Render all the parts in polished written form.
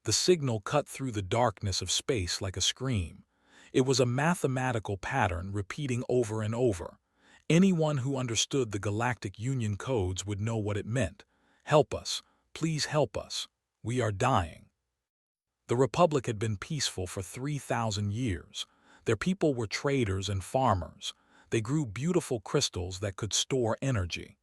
The signal cut through the darkness of space like a scream. It was a mathematical pattern repeating over and over. Anyone who understood the Galactic Union codes would know what it meant. Help us. Please help us. We are dying. The Republic had been peaceful for 3,000 years. Their people were traders and farmers. They grew beautiful crystals that could store energy.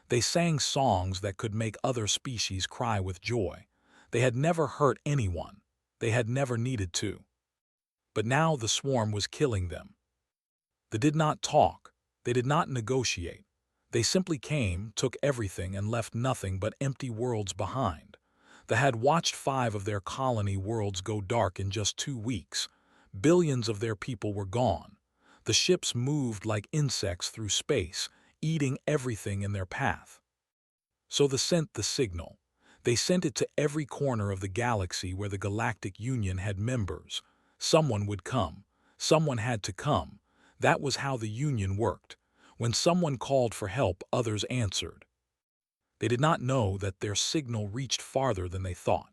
They sang songs that could make other species cry with joy. They had never hurt anyone. They had never needed to. But now the swarm was killing them. They did not talk. They did not negotiate. They simply came, took everything, and left nothing but empty worlds behind. They had watched 5 of their colony worlds go dark in just 2 weeks. Billions of their people were gone. The ships moved like insects through space, eating everything in their path. So they sent the signal. They sent it to every corner of the galaxy where the Galactic Union had members. Someone would come. Someone had to come. That was how the Union worked. When someone called for help, others answered. They did not know that their signal reached farther than they thought.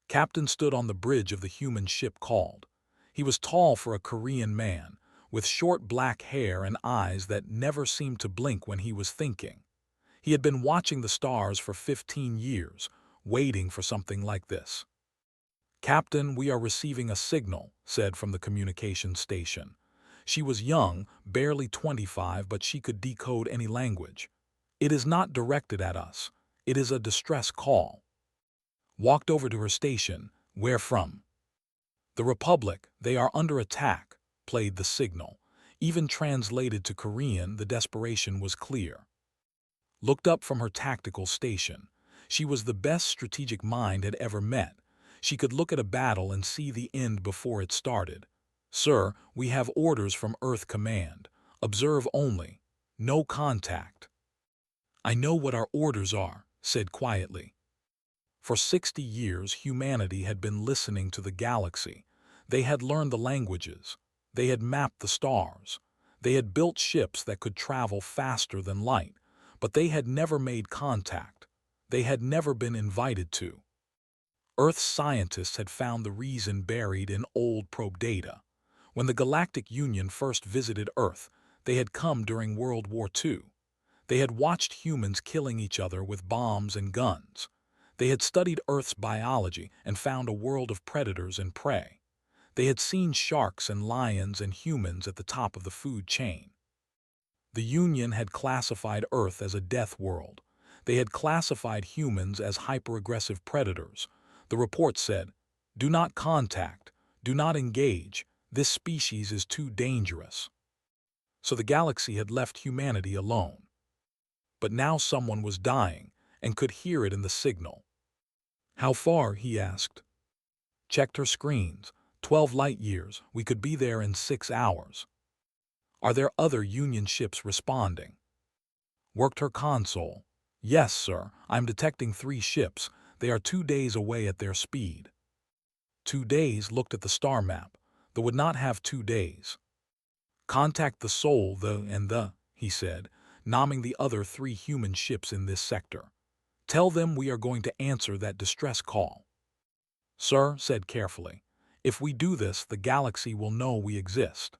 Captain stood on the bridge of the human ship called. He was tall for a Korean man, with short black hair and eyes that never seemed to blink when he was thinking. He had been watching the stars for 15 years, waiting for something like this. "Captain, we are receiving a signal," said from the communication station. She was young, barely 25, but she could decode any language. "It is not directed at us. It is a distress call." Walked over to her station. "Where from?" "The Republic. They are under attack," played the signal. Even translated to Korean, the desperation was clear. Looked up from her tactical station. She was the best strategic mind had ever met. She could look at a battle and see the end before it started. "Sir, we have orders from Earth Command. Observe only. No contact." "I know what our orders are," said quietly. For 60 years, humanity had been listening to the galaxy. They had learned the languages. They had mapped the stars. They had built ships that could travel faster than light, but they had never made contact. They had never been invited to. Earth's scientists had found the reason buried in old probe data. When the Galactic Union first visited Earth, they had come during World War II. They had watched humans killing each other with bombs and guns. They had studied Earth's biology and found a world of predators and prey. They had seen sharks and lions and humans at the top of the food chain. The Union had classified Earth as a death world. They had classified humans as hyper-aggressive predators. The report said, "Do not contact, do not engage. This species is too dangerous." So the galaxy had left humanity alone. But now someone was dying and could hear it in the signal. "How far?" he asked. Checked her screens. 12 light years. We could be there in 6 hours. "Are there other Union ships responding?" Worked her console. "Yes, sir. I'm detecting 3 ships. They are 2 days away at their speed." 2 days. Looked at the star map. They would not have 2 days. "Contact the Sol, he said, naming the other 3 human ships in this sector. "Tell them we are going to answer that distress call." "Sir," said carefully, "if we do this, the galaxy will know we exist."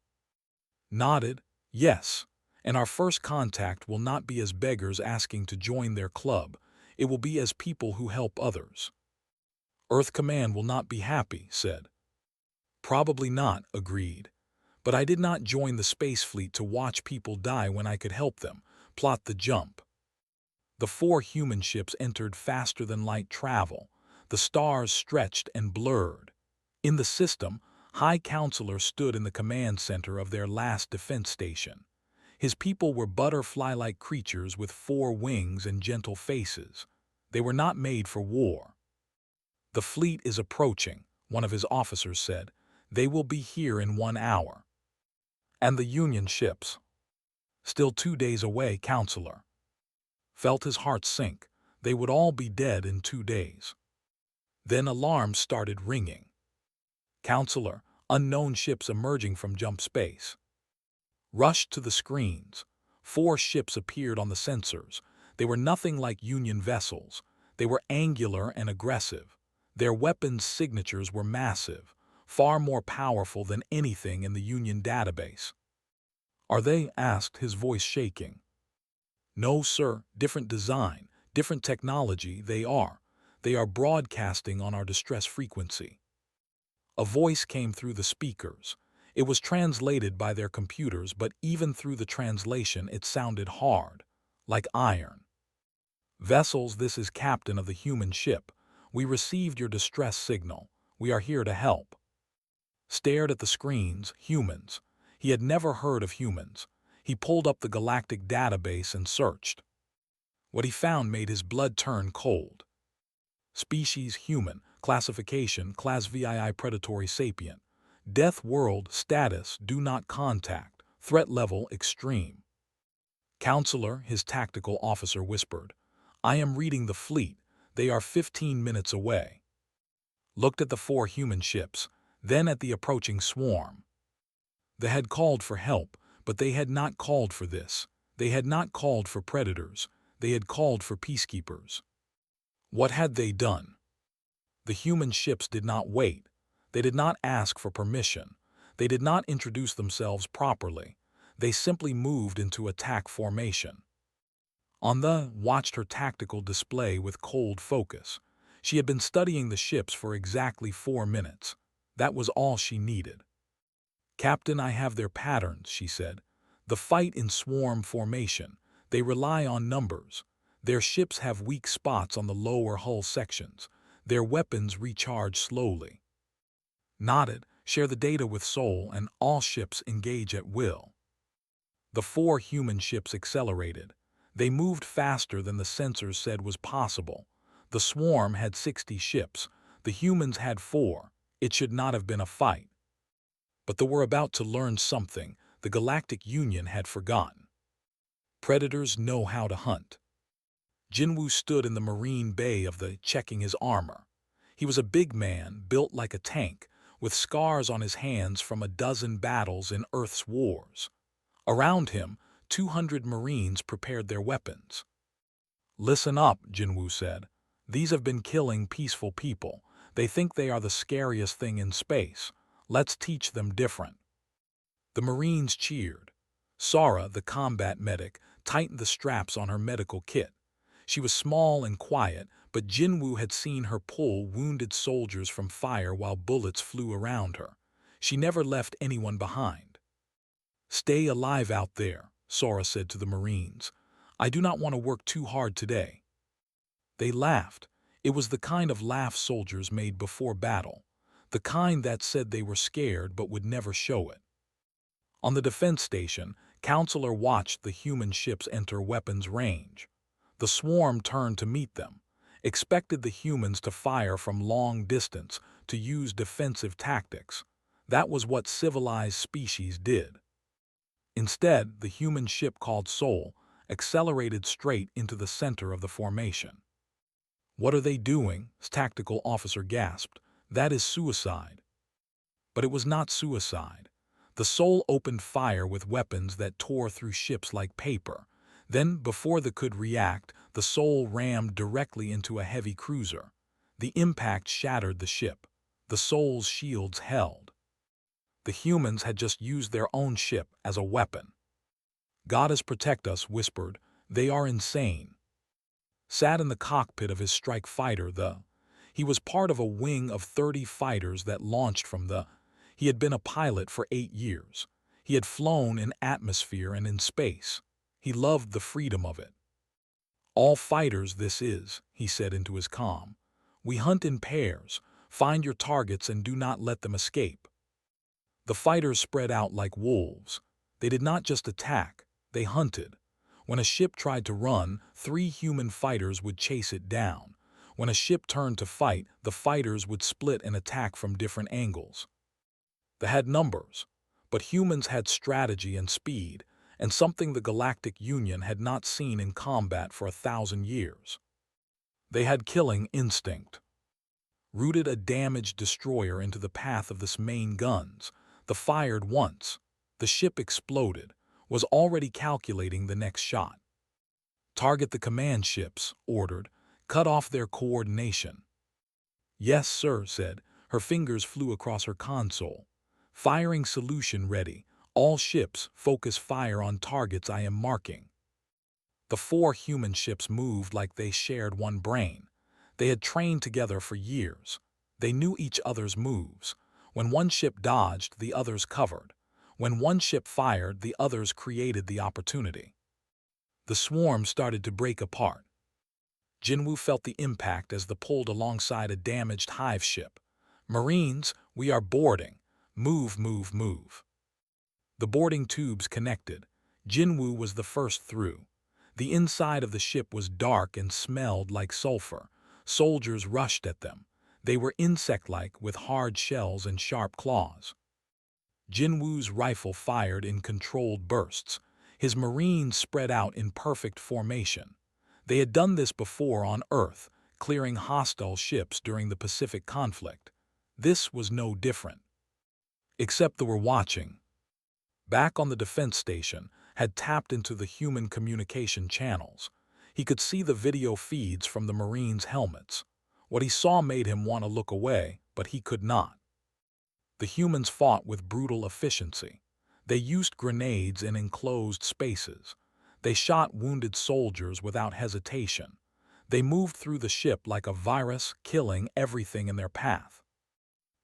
Nodded. "Yes. And our first contact will not be as beggars asking to join their club. It will be as people who help others." "Earth Command will not be happy," said. "Probably not," agreed. "But I did not join the space fleet to watch people die when I could help them. Plot the jump." The 4 human ships entered faster than light travel. The stars stretched and blurred. In the system, High Counselor stood in the command center of their last defense station. His people were butterfly-like creatures with 4 wings and gentle faces. They were not made for war. "The fleet is approaching," one of his officers said. "They will be here in 1 hour." "And the Union ships?" "Still 2 days away, Counselor." Felt his heart sink. They would all be dead in 2 days. Then alarms started ringing. "Counselor, unknown ships emerging from jump space." Rushed to the screens. 4 ships appeared on the sensors. They were nothing like Union vessels. They were angular and aggressive. Their weapons' signatures were massive, far more powerful than anything in the Union database. "Are they?" asked, his voice shaking. "No, sir, different design, different technology, they are. They are broadcasting on our distress frequency." A voice came through the speakers. It was translated by their computers, but even through the translation it sounded hard, like iron. "Vessels, this is captain of the human ship. We received your distress signal. We are here to help." Stared at the screens, humans. He had never heard of humans. He pulled up the galactic database and searched. What he found made his blood turn cold. Species human, classification class VII predatory sapient. Death world status do not contact, threat level extreme. "Counselor," his tactical officer whispered, "I am reading the fleet. They are 15 minutes away." Looked at the 4 human ships, then at the approaching swarm. They had called for help, but they had not called for this. They had not called for predators. They had called for peacekeepers. What had they done? The human ships did not wait. They did not ask for permission. They did not introduce themselves properly. They simply moved into attack formation. Watched her tactical display with cold focus. She had been studying the ships for exactly 4 minutes. That was all she needed. "Captain, I have their patterns," she said. "The fight in swarm formation. They rely on numbers. Their ships have weak spots on the lower hull sections. Their weapons recharge slowly." Nodded, "Share the data with Sol and all ships engage at will." The 4 human ships accelerated. They moved faster than the sensors said was possible. The swarm had 60 ships. The humans had 4. It should not have been a fight. But they were about to learn something the Galactic Union had forgotten. Predators know how to hunt. Jinwoo stood in the marine bay of the checking his armor. He was a big man, built like a tank, with scars on his hands from a dozen battles in Earth's wars. Around him, 200 Marines prepared their weapons. "Listen up," Jinwoo said. "These have been killing peaceful people. They think they are the scariest thing in space. Let's teach them different." The Marines cheered. Sara, the combat medic, tightened the straps on her medical kit. She was small and quiet, but Jinwoo had seen her pull wounded soldiers from fire while bullets flew around her. She never left anyone behind. "Stay alive out there," Sora said to the Marines. "I do not want to work too hard today." They laughed. It was the kind of laugh soldiers made before battle, the kind that said they were scared but would never show it. On the defense station, Counselor watched the human ships enter weapons range. The swarm turned to meet them, expected the humans to fire from long distance, to use defensive tactics. That was what civilized species did. Instead, the human ship called Sol accelerated straight into the center of the formation. "What are they doing?" his tactical officer gasped. "That is suicide." But it was not suicide. The Sol opened fire with weapons that tore through ships like paper. Then, before they could react, the Sol rammed directly into a heavy cruiser. The impact shattered the ship. The Sol's shields held. The humans had just used their own ship as a weapon. "Goddess protect us," whispered. "They are insane." Sat in the cockpit of his strike fighter, he was part of a wing of 30 fighters that launched from he had been a pilot for 8 years. He had flown in atmosphere and in space. He loved the freedom of it. "All fighters this is," he said into his comm. "We hunt in pairs. Find your targets and do not let them escape." The fighters spread out like wolves. They did not just attack, they hunted. When a ship tried to run, 3 human fighters would chase it down. When a ship turned to fight, the fighters would split and attack from different angles. They had numbers, but humans had strategy and speed, and something the Galactic Union had not seen in combat for 1,000 years. They had killing instinct. Rooted a damaged destroyer into the path of the main guns. The fired once. The ship exploded, was already calculating the next shot. "Target the command ships," ordered. "Cut off their coordination." "Yes, sir," said. Her fingers flew across her console. "Firing solution ready. All ships, focus fire on targets I am marking." The 4 human ships moved like they shared one brain. They had trained together for years. They knew each other's moves. When one ship dodged, the others covered. When one ship fired, the others created the opportunity. The swarm started to break apart. Jinwoo felt the impact as they pulled alongside a damaged hive ship. "Marines, we are boarding. Move, move, move." The boarding tubes connected. Jinwoo was the first through. The inside of the ship was dark and smelled like sulfur. Soldiers rushed at them. They were insect-like with hard shells and sharp claws. Jinwoo's rifle fired in controlled bursts. His Marines spread out in perfect formation. They had done this before on Earth, clearing hostile ships during the Pacific conflict. This was no different. Except they were watching. Back on the defense station, had tapped into the human communication channels. He could see the video feeds from the Marines' helmets. What he saw made him want to look away, but he could not. The humans fought with brutal efficiency. They used grenades in enclosed spaces. They shot wounded soldiers without hesitation. They moved through the ship like a virus, killing everything in their path.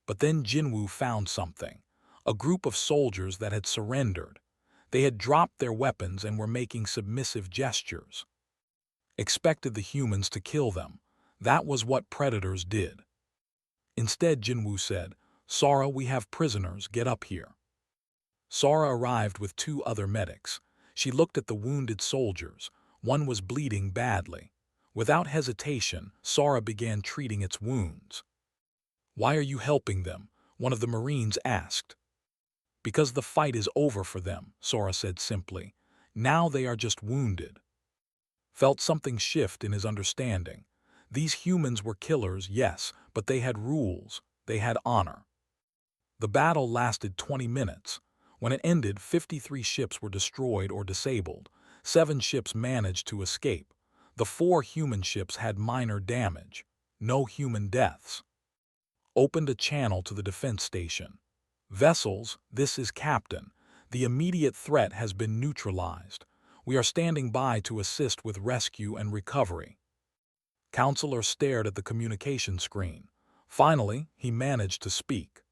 But then Jinwoo found something. A group of soldiers that had surrendered. They had dropped their weapons and were making submissive gestures. Expected the humans to kill them. That was what predators did. Instead, Jinwoo said, "Sora, we have prisoners, get up here." Sora arrived with 2 other medics. She looked at the wounded soldiers. One was bleeding badly. Without hesitation, Sora began treating its wounds. "Why are you helping them?" one of the Marines asked. "Because the fight is over for them," Sora said simply. "Now they are just wounded." Felt something shift in his understanding. These humans were killers, yes, but they had rules. They had honor. The battle lasted 20 minutes. When it ended, 53 ships were destroyed or disabled. 7 ships managed to escape. The 4 human ships had minor damage. No human deaths. Opened a channel to the defense station. "Vessels, this is Captain. The immediate threat has been neutralized. We are standing by to assist with rescue and recovery." Counselor stared at the communication screen. Finally, he managed to speak.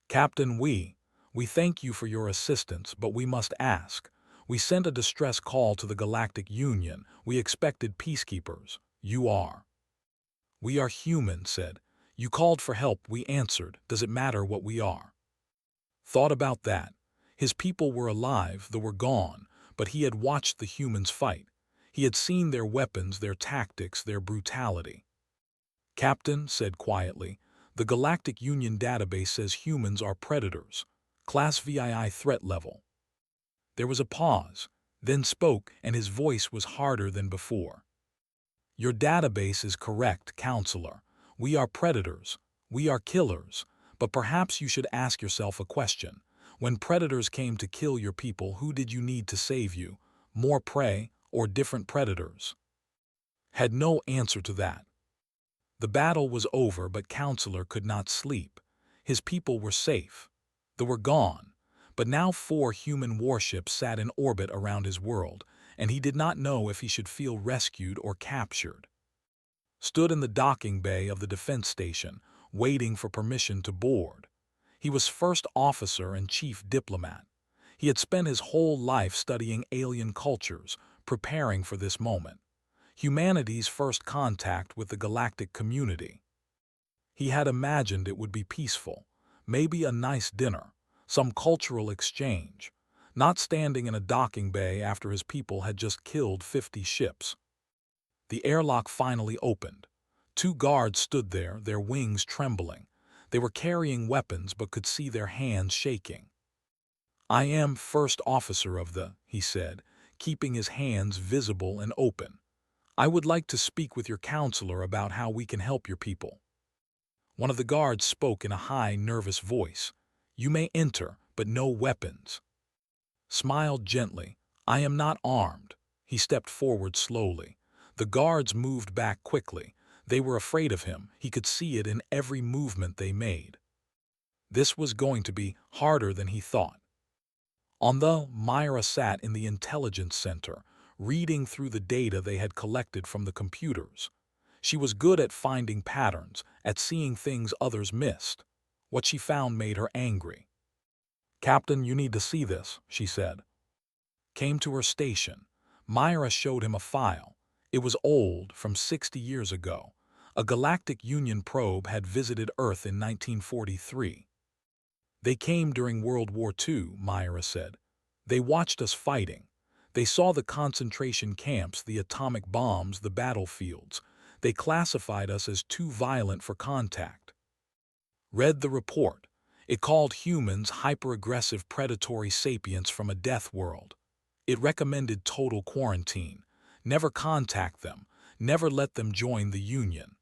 "Captain, we thank you for your assistance, but we must ask. We sent a distress call to the Galactic Union. We expected peacekeepers. You are." "We are human," said. "You called for help, we answered. Does it matter what we are?" Thought about that. His people were alive, they were gone, but he had watched the humans fight. He had seen their weapons, their tactics, their brutality. "Captain," said quietly, "the Galactic Union database says humans are predators. Class VII threat level." There was a pause, then spoke, and his voice was harder than before. "Your database is correct, Counselor. We are predators. We are killers. But perhaps you should ask yourself a question. When predators came to kill your people, who did you need to save you? More prey or different predators?" Had no answer to that. The battle was over, but Counselor could not sleep. His people were safe. They were gone. But now 4 human warships sat in orbit around his world, and he did not know if he should feel rescued or captured. Stood in the docking bay of the defense station, waiting for permission to board. He was first officer and chief diplomat. He had spent his whole life studying alien cultures, preparing for this moment. Humanity's first contact with the galactic community. He had imagined it would be peaceful, maybe a nice dinner, some cultural exchange, not standing in a docking bay after his people had just killed 50 ships. The airlock finally opened. 2 guards stood there, their wings trembling. They were carrying weapons but could see their hands shaking. "I am first officer of the," he said, keeping his hands visible and open. "I would like to speak with your counselor about how we can help your people." One of the guards spoke in a high, nervous voice. "You may enter, but no weapons." Smiled gently. "I am not armed." He stepped forward slowly. The guards moved back quickly. They were afraid of him. He could see it in every movement they made. This was going to be harder than he thought. Although Myra sat in the intelligence center, reading through the data they had collected from the computers. She was good at finding patterns, at seeing things others missed. What she found made her angry. "Captain, you need to see this," she said. Came to her station. Myra showed him a file. It was old, from 60 years ago. A Galactic Union probe had visited Earth in 1943. "They came during World War II," Myra said. "They watched us fighting. They saw the concentration camps, the atomic bombs, the battlefields. They classified us as too violent for contact." Read the report. It called humans hyper-aggressive predatory sapients from a death world. It recommended total quarantine. Never contact them. Never let them join the Union.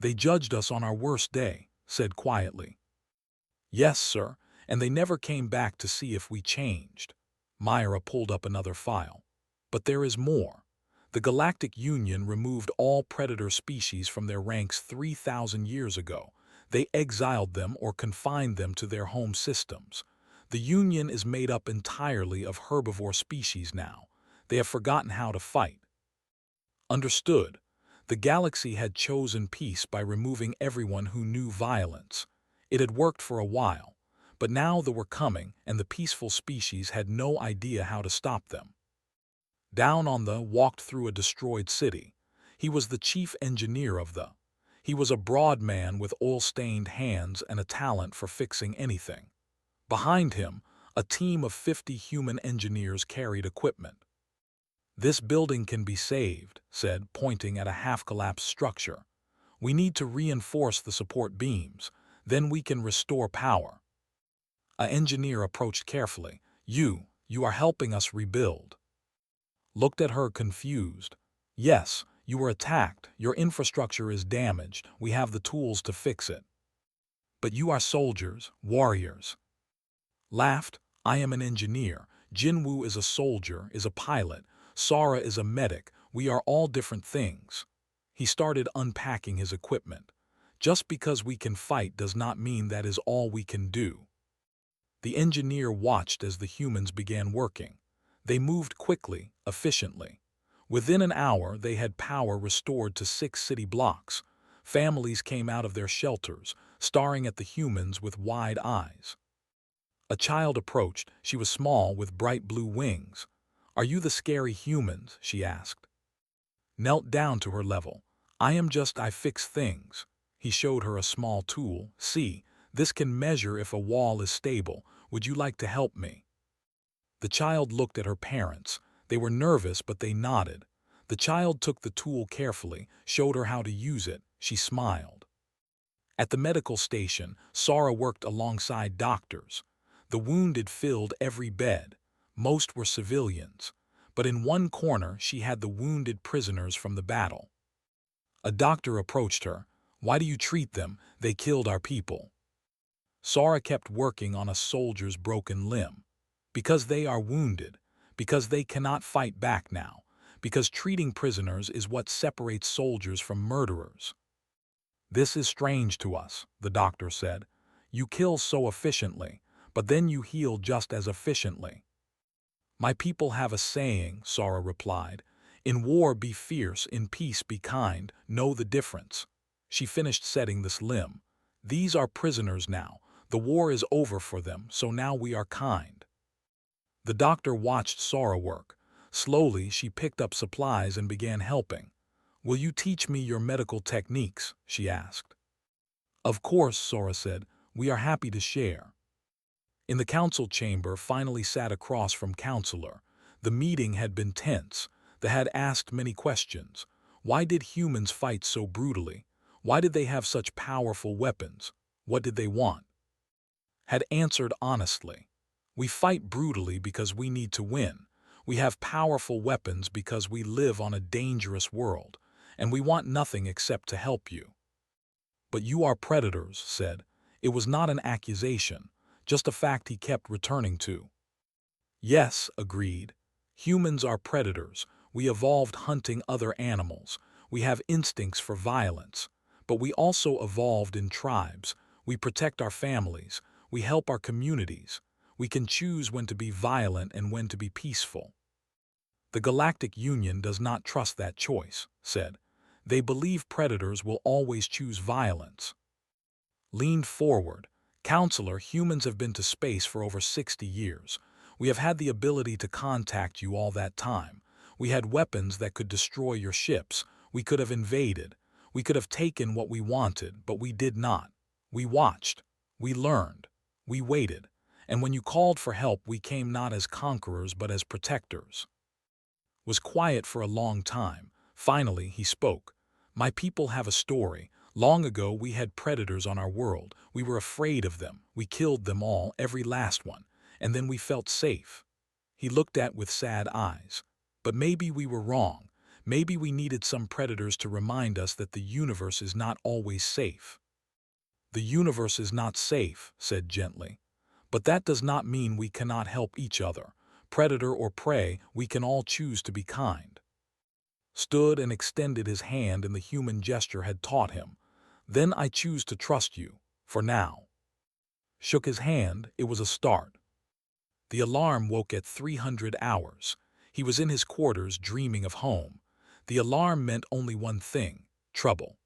"They judged us on our worst day," said quietly. "Yes, sir, and they never came back to see if we changed." Myra pulled up another file. "But there is more. The Galactic Union removed all predator species from their ranks 3,000 years ago. They exiled them or confined them to their home systems. The Union is made up entirely of herbivore species now. They have forgotten how to fight." Understood. The galaxy had chosen peace by removing everyone who knew violence. It had worked for a while, but now they were coming, and the peaceful species had no idea how to stop them. Down on the walked through a destroyed city. He was the chief engineer of the. He was a broad man with oil-stained hands and a talent for fixing anything. Behind him, a team of 50 human engineers carried equipment. "This building can be saved," said, pointing at a half-collapsed structure. "We need to reinforce the support beams. Then we can restore power." An engineer approached carefully. You are helping us rebuild." Looked at her confused. "Yes, you were attacked. Your infrastructure is damaged. We have the tools to fix it. But you are soldiers, warriors." Laughed. "I am an engineer. Jinwoo is a soldier, is a pilot. Sara is a medic. We are all different things." He started unpacking his equipment. "Just because we can fight does not mean that is all we can do." The engineer watched as the humans began working. They moved quickly, efficiently. Within an hour, they had power restored to 6 city blocks. Families came out of their shelters, staring at the humans with wide eyes. A child approached. She was small with bright blue wings. "Are you the scary humans?" she asked. Knelt down to her level. I fix things." He showed her a small tool. "See, this can measure if a wall is stable. Would you like to help me?" The child looked at her parents. They were nervous, but they nodded. The child took the tool carefully, showed her how to use it. She smiled. At the medical station, Sara worked alongside doctors. The wounded filled every bed. Most were civilians. But in one corner she had the wounded prisoners from the battle. A doctor approached her. "Why do you treat them? They killed our people." Sara kept working on a soldier's broken limb. "Because they are wounded. Because they cannot fight back now. Because treating prisoners is what separates soldiers from murderers." "This is strange to us," the doctor said. "You kill so efficiently, but then you heal just as efficiently." "My people have a saying," Sara replied. "In war be fierce, in peace be kind. Know the difference." She finished setting this limb. "These are prisoners now. The war is over for them, so now we are kind." The doctor watched Sara work. Slowly, she picked up supplies and began helping. "Will you teach me your medical techniques?" she asked. "Of course," Sara said. "We are happy to share." In the council chamber, finally sat across from Counselor. The meeting had been tense. They had asked many questions. Why did humans fight so brutally? Why did they have such powerful weapons? What did they want? Had answered honestly. "We fight brutally because we need to win. We have powerful weapons because we live on a dangerous world, and we want nothing except to help you." "But you are predators," said. It was not an accusation, just a fact he kept returning to. "Yes," agreed. "Humans are predators. We evolved hunting other animals. We have instincts for violence. But we also evolved in tribes. We protect our families. We help our communities. We can choose when to be violent and when to be peaceful. The Galactic Union does not trust that choice, said. They believe predators will always choose violence. Leaned forward. Counselor, humans have been to space for over 60 years. We have had the ability to contact you all that time. We had weapons that could destroy your ships. We could have invaded. We could have taken what we wanted, but we did not. We watched. We learned. We waited. And when you called for help, we came not as conquerors, but as protectors. Was quiet for a long time. Finally, he spoke. My people have a story. Long ago, we had predators on our world. We were afraid of them. We killed them all, every last one. And then we felt safe. He looked at with sad eyes. But maybe we were wrong. Maybe we needed some predators to remind us that the universe is not always safe. The universe is not safe, said gently. But that does not mean we cannot help each other. Predator or prey, we can all choose to be kind. Stood and extended his hand in the human gesture had taught him. Then I choose to trust you, for now. Shook his hand, it was a start. The alarm woke at 300 hours. He was in his quarters dreaming of home. The alarm meant only one thing, trouble.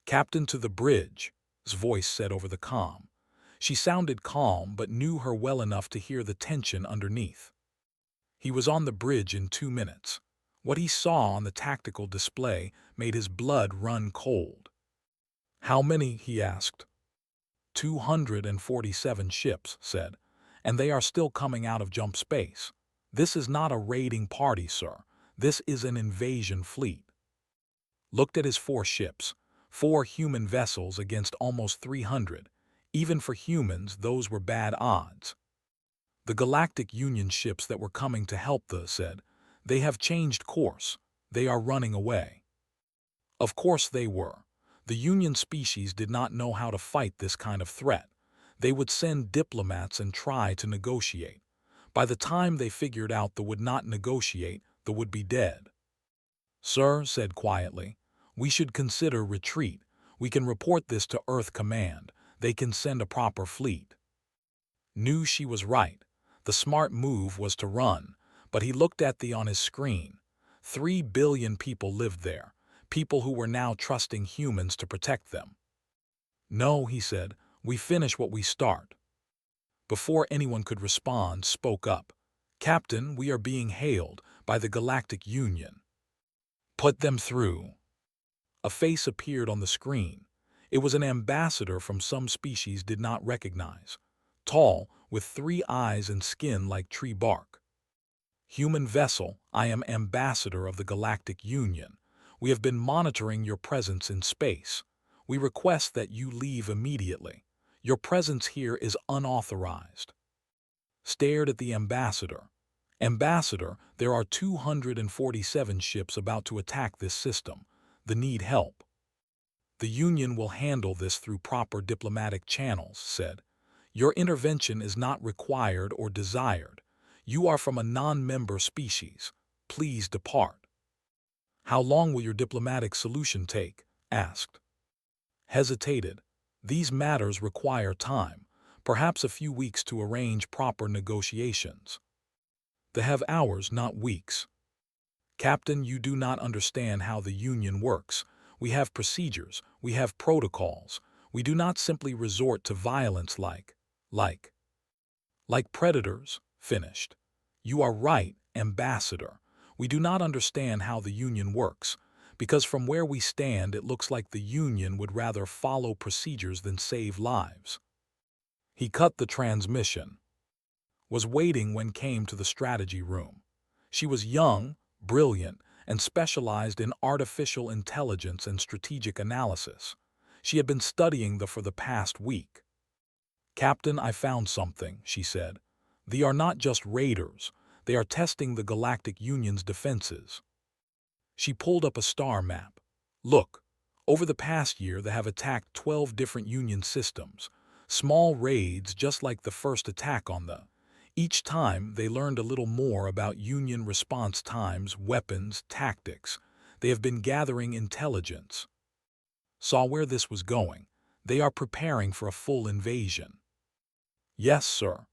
Captain to the bridge, his voice said over the comm. She sounded calm but knew her well enough to hear the tension underneath. He was on the bridge in 2 minutes. What he saw on the tactical display made his blood run cold. How many, he asked. 247 ships, said, and they are still coming out of jump space. This is not a raiding party, sir. This is an invasion fleet. Looked at his 4 ships, 4 human vessels against almost 300. Even for humans, those were bad odds. The Galactic Union ships that were coming to help said, they have changed course. They are running away. Of course they were. The Union species did not know how to fight this kind of threat. They would send diplomats and try to negotiate. By the time they figured out the would not negotiate, the would be dead. Sir, said quietly, we should consider retreat. We can report this to Earth Command. They can send a proper fleet. Knew she was right. The smart move was to run, but he looked at on his screen. 3 billion people lived there, people who were now trusting humans to protect them. No, he said, we finish what we start. Before anyone could respond, spoke up. Captain, we are being hailed by the Galactic Union. Put them through. A face appeared on the screen. It was an ambassador from some species did not recognize. Tall, with 3 eyes and skin like tree bark. Human vessel, I am ambassador of the Galactic Union. We have been monitoring your presence in space. We request that you leave immediately. Your presence here is unauthorized. Stared at the ambassador. Ambassador, there are 247 ships about to attack this system. They need help. The Union will handle this through proper diplomatic channels, said. Your intervention is not required or desired. You are from a non-member species. Please depart. How long will your diplomatic solution take? Asked. Hesitated. These matters require time, perhaps a few weeks to arrange proper negotiations. They have hours, not weeks. Captain, you do not understand how the Union works. We have procedures, we have protocols. We do not simply resort to violence like predators, finished. You are right, ambassador. We do not understand how the Union works, because from where we stand it looks like the Union would rather follow procedures than save lives. He cut the transmission. Was waiting when came to the strategy room. She was young, brilliant, and specialized in artificial intelligence and strategic analysis. She had been studying for the past week. Captain, I found something, she said. They are not just raiders. They are testing the Galactic Union's defenses. She pulled up a star map. Look, over the past year they have attacked 12 different Union systems. Small raids just like the first attack on them. Each time they learned a little more about Union response times, weapons, tactics. They have been gathering intelligence. Saw where this was going. They are preparing for a full invasion. Yes, sir.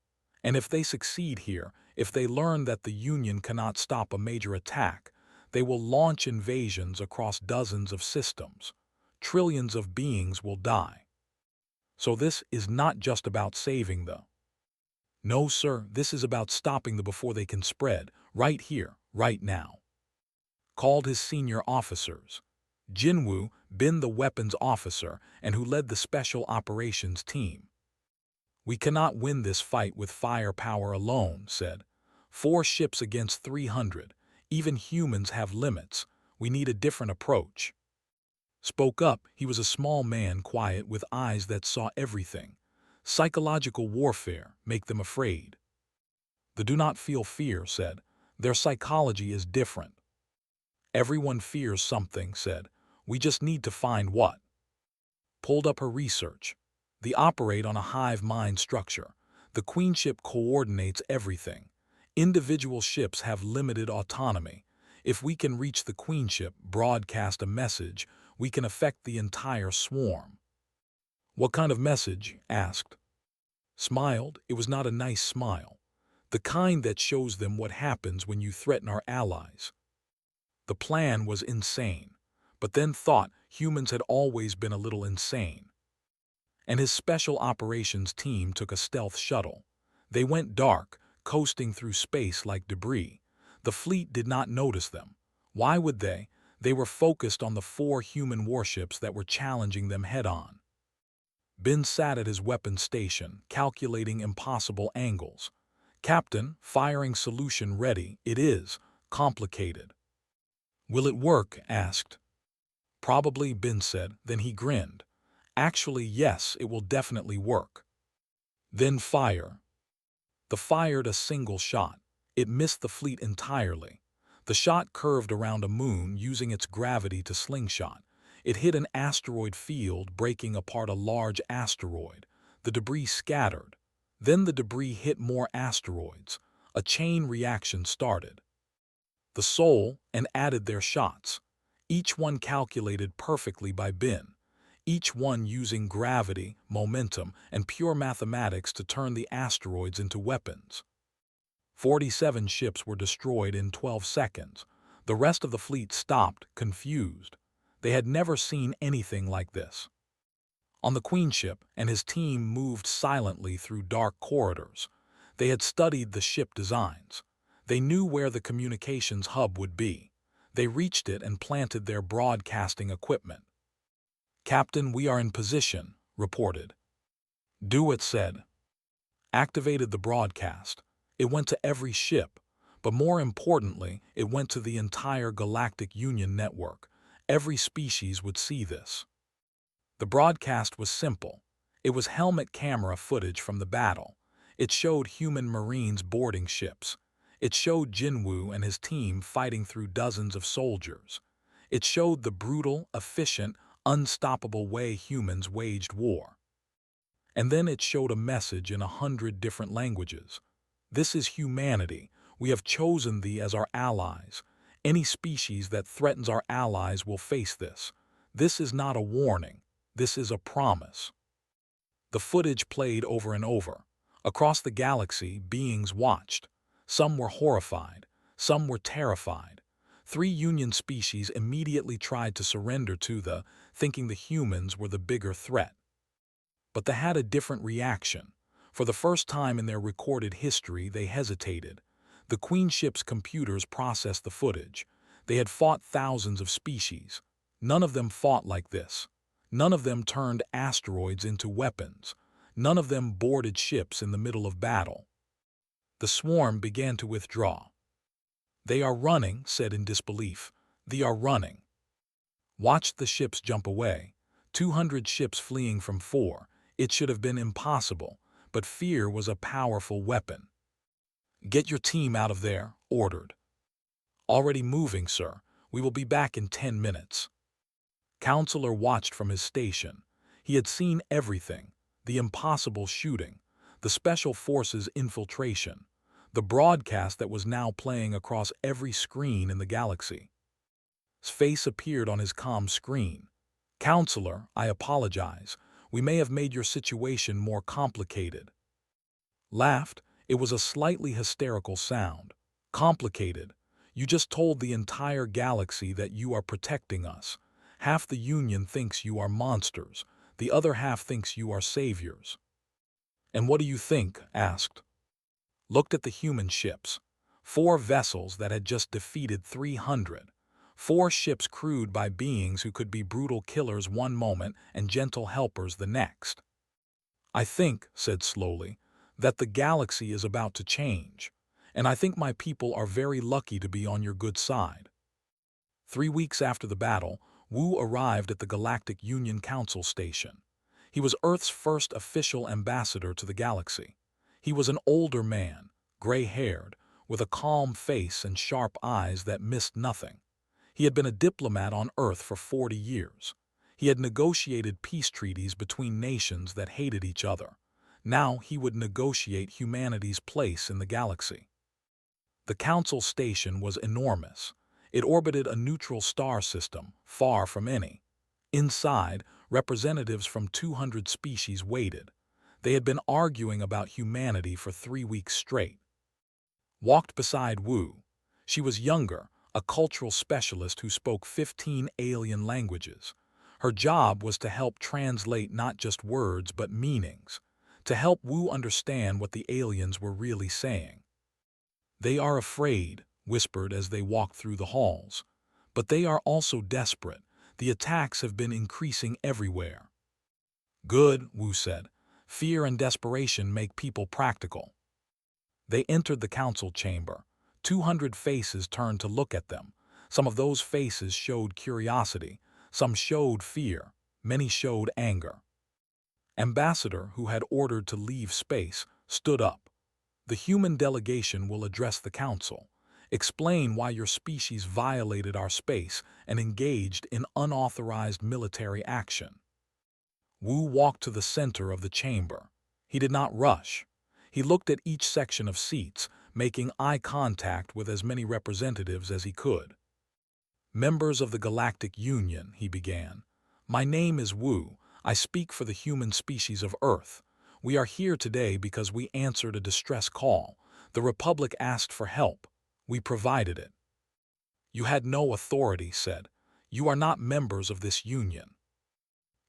And if they succeed here, if they learn that the Union cannot stop a major attack, they will launch invasions across dozens of systems. Trillions of beings will die. So this is not just about saving them. No, sir, this is about stopping them before they can spread, right here, right now. Called his senior officers. Jinwoo, been the weapons officer and who led the special operations team. We cannot win this fight with firepower alone, said. 4 ships against 300. Even humans have limits. We need a different approach. Spoke up, he was a small man, quiet, with eyes that saw everything. Psychological warfare, make them afraid. They do not feel fear, said. Their psychology is different. Everyone fears something, said. We just need to find what. Pulled up her research. They operate on a hive mind structure. The queenship coordinates everything. Individual ships have limited autonomy. If we can reach the queenship, broadcast a message, we can affect the entire swarm. What kind of message? Asked. Smiled. It was not a nice smile. The kind that shows them what happens when you threaten our allies. The plan was insane, but then thought humans had always been a little insane. And his special operations team took a stealth shuttle. They went dark, coasting through space like debris. The fleet did not notice them. Why would they? They were focused on the 4 human warships that were challenging them head-on. Bin sat at his weapons station, calculating impossible angles. Captain, firing solution ready. It is complicated. Will it work? Asked. Probably, Bin said. Then he grinned. Actually, yes, it will definitely work. Then fire. They fired a single shot. It missed the fleet entirely. The shot curved around a moon using its gravity to slingshot. It hit an asteroid field, breaking apart a large asteroid. The debris scattered. Then the debris hit more asteroids. A chain reaction started. The Soul and added their shots. Each one calculated perfectly by Bin. Each one using gravity, momentum, and pure mathematics to turn the asteroids into weapons. 47 ships were destroyed in 12 seconds. The rest of the fleet stopped, confused. They had never seen anything like this. On the Queenship and his team moved silently through dark corridors. They had studied the ship designs. They knew where the communications hub would be. They reached it and planted their broadcasting equipment. Captain, we are in position, reported. Do it, said. Activated the broadcast. It went to every ship, but more importantly, it went to the entire Galactic Union network. Every species would see this. The broadcast was simple. It was helmet camera footage from the battle. It showed human Marines boarding ships. It showed Jinwoo and his team fighting through dozens of soldiers. It showed the brutal, efficient, unstoppable way humans waged war. And then it showed a message in 100 different languages. This is humanity. We have chosen thee as our allies. Any species that threatens our allies will face this. This is not a warning. This is a promise. The footage played over and over. Across the galaxy, beings watched. Some were horrified. Some were terrified. 3 Union species immediately tried to surrender to thinking the humans were the bigger threat. But they had a different reaction. For the first time in their recorded history, they hesitated. The Queenship's computers processed the footage. They had fought thousands of species. None of them fought like this. None of them turned asteroids into weapons. None of them boarded ships in the middle of battle. The swarm began to withdraw. They are running, said in disbelief. They are running. Watched the ships jump away. 200 ships fleeing from 4. It should have been impossible, but fear was a powerful weapon. Get your team out of there, ordered. Already moving, sir. We will be back in 10 minutes. Counselor watched from his station. He had seen everything. The impossible shooting. The special forces infiltration. The broadcast that was now playing across every screen in the galaxy. His face appeared on his comm screen. "Counselor, I apologize. We may have made your situation more complicated." Laughed. It was a slightly hysterical sound. "Complicated? You just told the entire galaxy that you are protecting us. Half the Union thinks you are monsters. The other half thinks you are saviors." "And what do you think?" asked. Looked at the human ships. 4 vessels that had just defeated 300. 4 ships crewed by beings who could be brutal killers one moment and gentle helpers the next. "I think," said slowly, "that the galaxy is about to change. And I think my people are very lucky to be on your good side." 3 weeks after the battle, Wu arrived at the Galactic Union Council station. He was Earth's first official ambassador to the galaxy. He was an older man, gray-haired, with a calm face and sharp eyes that missed nothing. He had been a diplomat on Earth for 40 years. He had negotiated peace treaties between nations that hated each other. Now he would negotiate humanity's place in the galaxy. The council station was enormous. It orbited a neutral star system, far from any. Inside, representatives from 200 species waited. They had been arguing about humanity for 3 weeks straight. Walked beside Wu. She was younger, a cultural specialist who spoke 15 alien languages. Her job was to help translate not just words but meanings, to help Wu understand what the aliens were really saying. "They are afraid," whispered as they walked through the halls. "But they are also desperate. The attacks have been increasing everywhere." "Good," Wu said. "Fear and desperation make people practical." They entered the council chamber. 200 faces turned to look at them. Some of those faces showed curiosity. Some showed fear. Many showed anger. Ambassador, who had ordered to leave space, stood up. "The human delegation will address the council. Explain why your species violated our space and engaged in unauthorized military action." Wu walked to the center of the chamber. He did not rush. He looked at each section of seats, making eye contact with as many representatives as he could. "Members of the Galactic Union," he began. "My name is Wu. I speak for the human species of Earth. We are here today because we answered a distress call. The Republic asked for help. We provided it." "You had no authority," said. "You are not members of this union."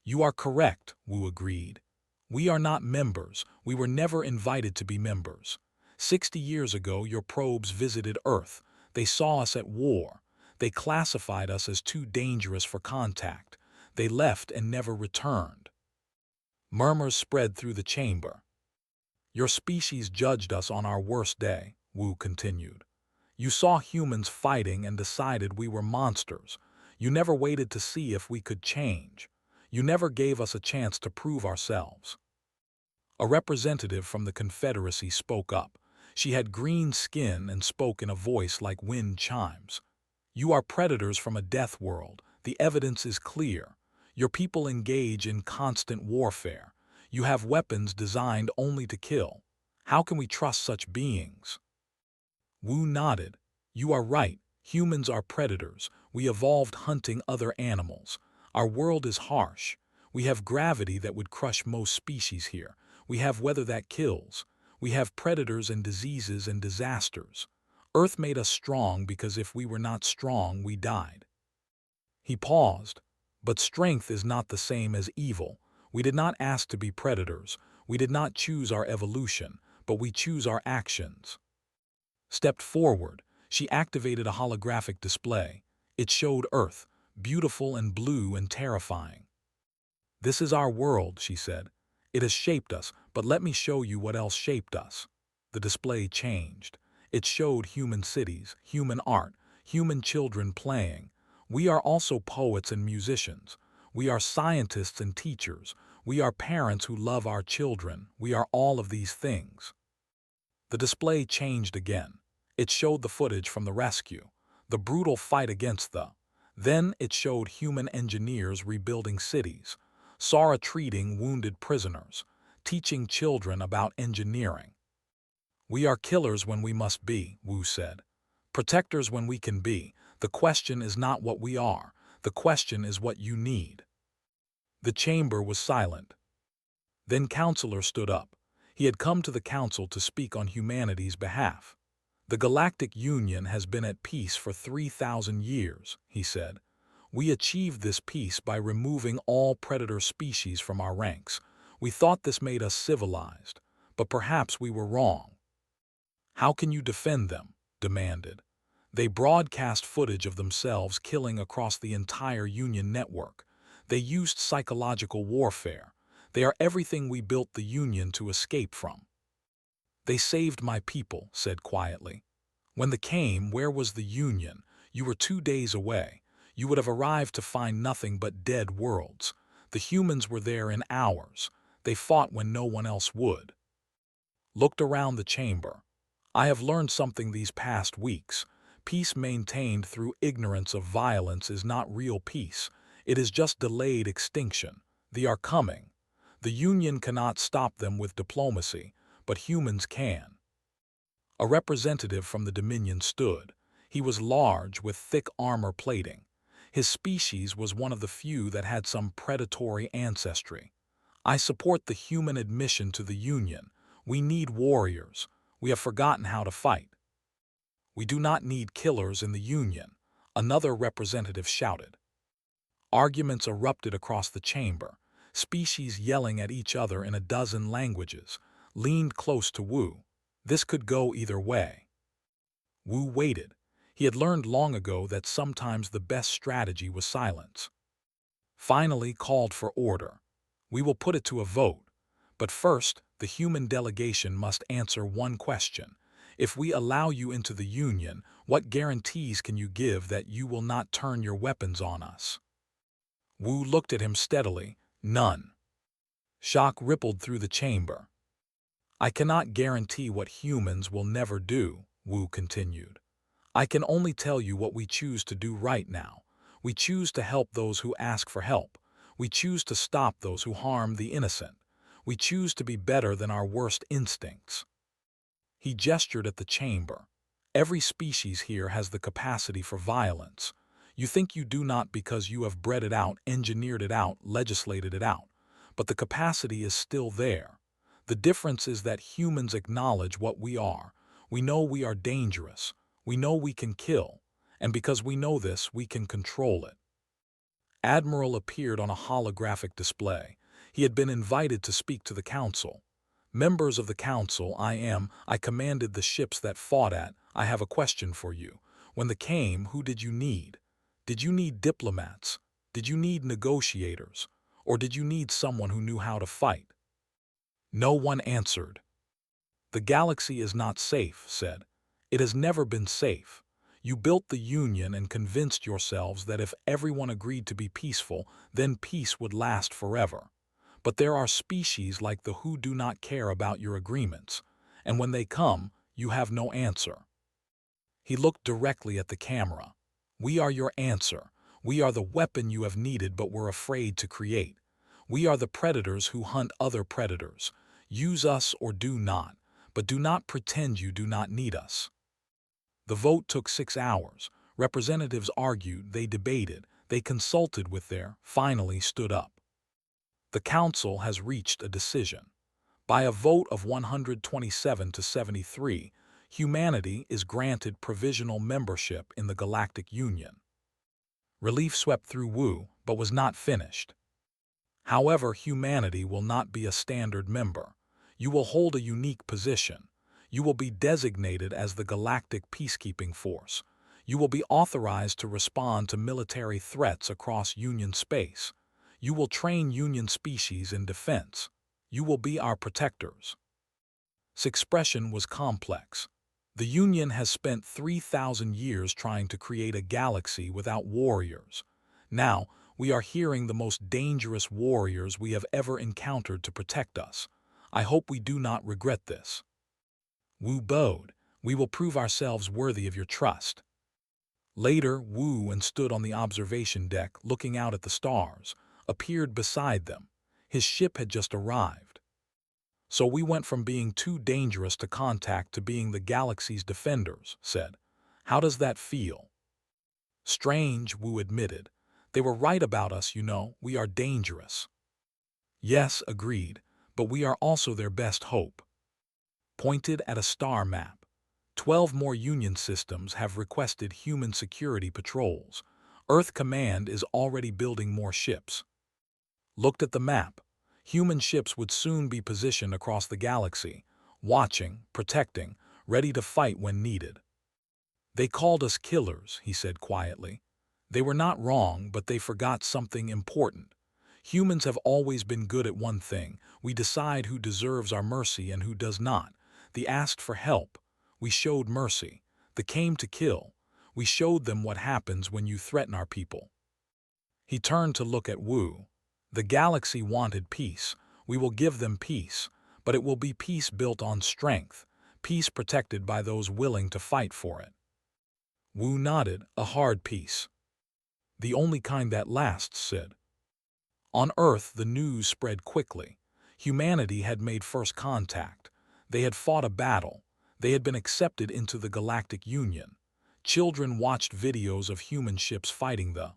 "You are correct," Wu agreed. "We are not members. We were never invited to be members. 60 years ago, your probes visited Earth. They saw us at war. They classified us as too dangerous for contact. They left and never returned." Murmurs spread through the chamber. "Your species judged us on our worst day," Wu continued. "You saw humans fighting and decided we were monsters. You never waited to see if we could change. You never gave us a chance to prove ourselves." A representative from the Confederacy spoke up. She had green skin and spoke in a voice like wind chimes. "You are predators from a death world. The evidence is clear. Your people engage in constant warfare. You have weapons designed only to kill. How can we trust such beings?" Wu nodded. "You are right. Humans are predators. We evolved hunting other animals. Our world is harsh. We have gravity that would crush most species here. We have weather that kills. We have predators and diseases and disasters. Earth made us strong because if we were not strong, we died." He paused. "But strength is not the same as evil. We did not ask to be predators. We did not choose our evolution, but we choose our actions." Stepped forward. She activated a holographic display. It showed Earth, beautiful and blue and terrifying. "This is our world," she said. "It has shaped us, but let me show you what else shaped us." The display changed. It showed human cities, human art, human children playing. We are also poets and musicians. We are scientists and teachers. We are parents who love our children. We are all of these things. The display changed again. It showed the footage from the rescue, the brutal fight against the. Then it showed human engineers rebuilding cities, Sara treating wounded prisoners, teaching children about engineering. "We are killers when we must be," Wu said. "Protectors when we can be. The question is not what we are. The question is what you need. The chamber was silent. Then Counselor stood up. He had come to the council to speak on humanity's behalf. The Galactic Union has been at peace for 3,000 years, he said. We achieved this peace by removing all predator species from our ranks. We thought this made us civilized, but perhaps we were wrong. How can you defend them? Demanded. They broadcast footage of themselves killing across the entire Union network. They used psychological warfare. They are everything we built the Union to escape from. They saved my people, said quietly. When they came, where was the Union? You were 2 days away. You would have arrived to find nothing but dead worlds. The humans were there in hours. They fought when no one else would. Looked around the chamber. I have learned something these past weeks. Peace maintained through ignorance of violence is not real peace. It is just delayed extinction. They are coming. The Union cannot stop them with diplomacy, but humans can. A representative from the Dominion stood. He was large with thick armor plating. His species was one of the few that had some predatory ancestry. I support the human admission to the Union. We need warriors. We have forgotten how to fight. We do not need killers in the Union, another representative shouted. Arguments erupted across the chamber, species yelling at each other in a dozen languages, leaned close to Wu. This could go either way. Wu waited. He had learned long ago that sometimes the best strategy was silence. Finally called for order. We will put it to a vote. But first, the human delegation must answer one question. If we allow you into the Union, what guarantees can you give that you will not turn your weapons on us? Wu looked at him steadily. None. Shock rippled through the chamber. I cannot guarantee what humans will never do, Wu continued. I can only tell you what we choose to do right now. We choose to help those who ask for help. We choose to stop those who harm the innocent. We choose to be better than our worst instincts. He gestured at the chamber. Every species here has the capacity for violence. You think you do not because you have bred it out, engineered it out, legislated it out. But the capacity is still there. The difference is that humans acknowledge what we are. We know we are dangerous. We know we can kill. And because we know this, we can control it. Admiral appeared on a holographic display. He had been invited to speak to the council. Members of the council, I commanded the ships that fought at. I have a question for you. When they came, who did you need? Did you need diplomats? Did you need negotiators? Or did you need someone who knew how to fight? No one answered. The galaxy is not safe, said. It has never been safe. You built the Union and convinced yourselves that if everyone agreed to be peaceful, then peace would last forever. But there are species like the who do not care about your agreements, and when they come, you have no answer. He looked directly at the camera. We are your answer. We are the weapon you have needed but were afraid to create. We are the predators who hunt other predators. Use us or do not, but do not pretend you do not need us. The vote took 6 hours. Representatives argued, they debated, they consulted with finally stood up. The council has reached a decision. By a vote of 127 to 73, humanity is granted provisional membership in the Galactic Union. Relief swept through Wu, but was not finished. However, humanity will not be a standard member. You will hold a unique position. You will be designated as the Galactic Peacekeeping Force. You will be authorized to respond to military threats across Union space. You will train Union species in defense. You will be our protectors. His expression was complex. The Union has spent 3,000 years trying to create a galaxy without warriors. Now, we are hearing the most dangerous warriors we have ever encountered to protect us. I hope we do not regret this. Wu bowed. We will prove ourselves worthy of your trust. Later, Wu and stood on the observation deck looking out at the stars, appeared beside them. His ship had just arrived. So we went from being too dangerous to contact to being the galaxy's defenders, said. How does that feel? Strange, Wu admitted. They were right about us, you know. We are dangerous. Yes, agreed, but we are also their best hope. Pointed at a star map. 12 more Union systems have requested human security patrols. Earth Command is already building more ships. Looked at the map. Human ships would soon be positioned across the galaxy, watching, protecting, ready to fight when needed. They called us killers, he said quietly. They were not wrong, but they forgot something important. Humans have always been good at one thing. We decide who deserves our mercy and who does not. They asked for help. We showed mercy. They came to kill. We showed them what happens when you threaten our people. He turned to look at Wu. The galaxy wanted peace. We will give them peace, but it will be peace built on strength, peace protected by those willing to fight for it. Wu nodded, a hard peace. The only kind that lasts, said. On Earth, the news spread quickly. Humanity had made first contact. They had fought a battle. They had been accepted into the Galactic Union. Children watched videos of human ships fighting the.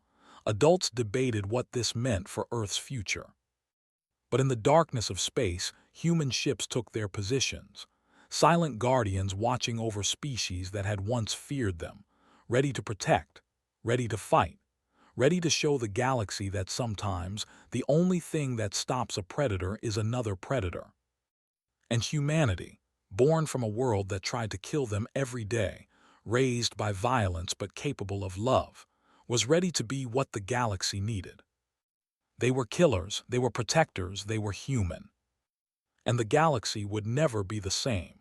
Adults debated what this meant for Earth's future. But in the darkness of space, human ships took their positions. Silent guardians watching over species that had once feared them, ready to protect, ready to fight, ready to show the galaxy that sometimes the only thing that stops a predator is another predator. And humanity, born from a world that tried to kill them every day, raised by violence but capable of love, was ready to be what the galaxy needed. They were killers, they were protectors, they were human. And the galaxy would never be the same.